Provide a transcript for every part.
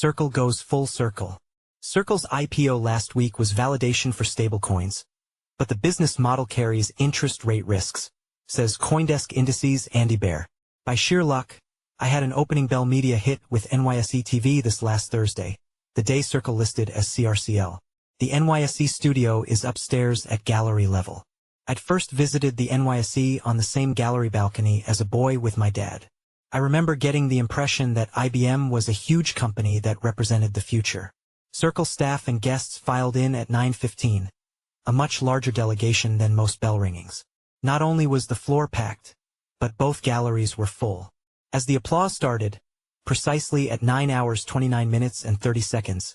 Circle goes full circle. Circle's IPO last week was validation for stablecoins, but the business model carries interest rate risks, says CoinDesk Indices Andy Baehr. By sheer luck, I had an opening bell media hit with NYSE TV this last Thursday, the day Circle listed as CRCL. The NYSE studio is upstairs at gallery level. I'd first visited the NYSE on the same gallery balcony as a boy with my dad. I remember getting the impression that IBM was a huge company that represented the future. Circle staff and guests filed in at 9:15, a much larger delegation than most bell ringings. Not only was the floor packed, but both galleries were full. As the applause started, precisely at 9 hours 29 minutes and 30 seconds,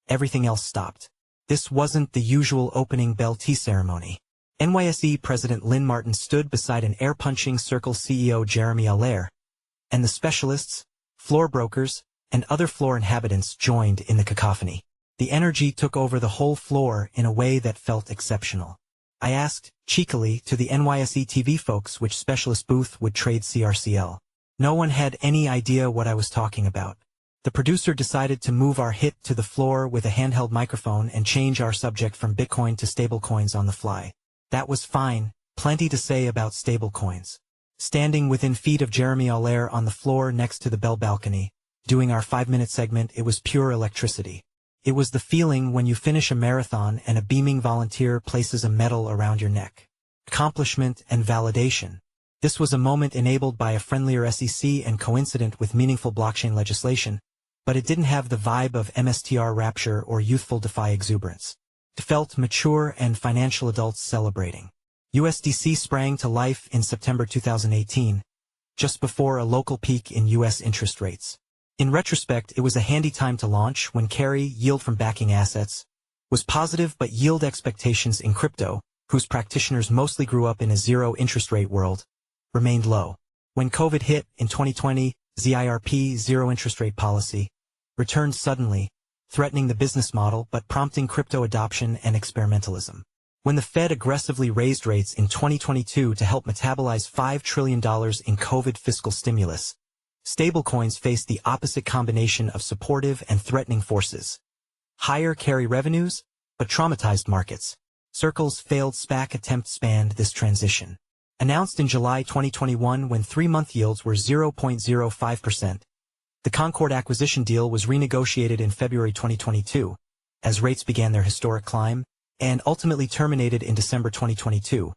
everything else stopped. This wasn't the usual opening bell tea ceremony. NYSE President Lynn Martin stood beside an air-punching Circle CEO Jeremy Allaire, and the specialists, floor brokers, and other floor inhabitants joined in the cacophony. The energy took over the whole floor in a way that felt exceptional. I asked, cheekily, to the NYSE TV folks which specialist booth would trade CRCL. No one had any idea what I was talking about. The producer decided to move our hit to the floor with a handheld microphone and change our subject from Bitcoin to stablecoins on the fly. That was fine, plenty to say about stablecoins. Standing within feet of Jeremy Allaire on the floor next to the bell balcony, doing our 5-minute segment, it was pure electricity. It was the feeling when you finish a marathon and a beaming volunteer places a medal around your neck. Accomplishment and validation. This was a moment enabled by a friendlier SEC and coincident with meaningful blockchain legislation, but it didn't have the vibe of MSTR rapture or youthful DeFi exuberance. It felt mature and financial adults celebrating. USDC sprang to life in September 2018, just before a local peak in US interest rates. In retrospect, it was a handy time to launch when carry, yield from backing assets, was positive, but yield expectations in crypto, whose practitioners mostly grew up in a zero interest rate world, remained low. When COVID hit in 2020, ZIRP, zero interest rate policy, returned suddenly, threatening the business model but prompting crypto adoption and experimentalism. When the Fed aggressively raised rates in 2022 to help metabolize $5 trillion in COVID fiscal stimulus, stablecoins faced the opposite combination of supportive and threatening forces. Higher carry revenues, but traumatized markets. Circle's failed SPAC attempt spanned this transition. Announced in July 2021 when 3-month yields were 0.05%, the Concord acquisition deal was renegotiated in February 2022, as rates began their historic climb, and ultimately terminated in December 2022,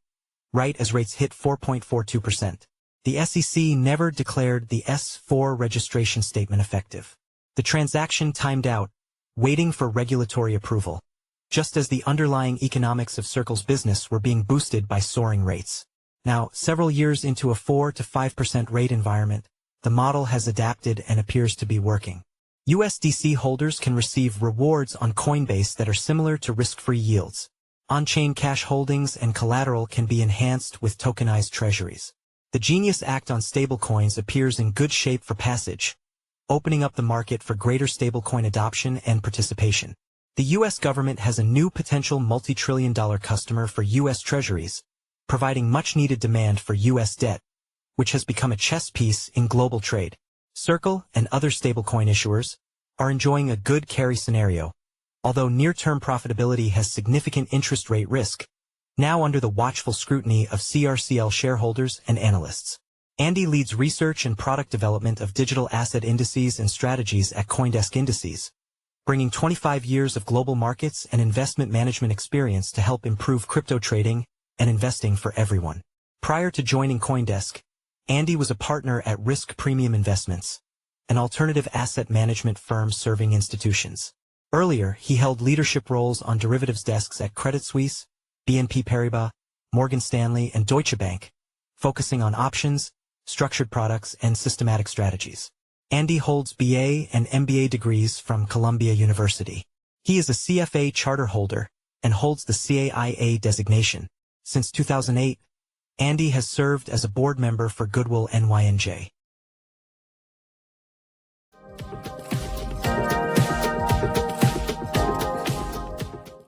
right as rates hit 4.42%. The SEC never declared the S-4 registration statement effective. The transaction timed out, waiting for regulatory approval, just as the underlying economics of Circle's business were being boosted by soaring rates. Now, several years into a 4 to 5% rate environment, the model has adapted and appears to be working. USDC holders can receive rewards on Coinbase that are similar to risk-free yields. On-chain cash holdings and collateral can be enhanced with tokenized treasuries. The Genius Act on stablecoins appears in good shape for passage, opening up the market for greater stablecoin adoption and participation. The U.S. government has a new potential multi-trillion-dollar customer for U.S. treasuries, providing much-needed demand for U.S. debt, which has become a chess piece in global trade. Circle and other stablecoin issuers are enjoying a good carry scenario, although near-term profitability has significant interest rate risk, now under the watchful scrutiny of CRCL shareholders and analysts. Andy leads research and product development of digital asset indices and strategies at CoinDesk Indices, bringing 25 years of global markets and investment management experience to help improve crypto trading and investing for everyone. Prior to joining CoinDesk, Andy was a partner at Risk Premium Investments, an alternative asset management firm serving institutions. Earlier, he held leadership roles on derivatives desks at Credit Suisse, BNP Paribas, Morgan Stanley, and Deutsche Bank, focusing on options, structured products, and systematic strategies. Andy holds BA and MBA degrees from Columbia University. He is a CFA charter holder and holds the CAIA designation. Since 2008, Andy has served as a board member for Goodwill NYNJ.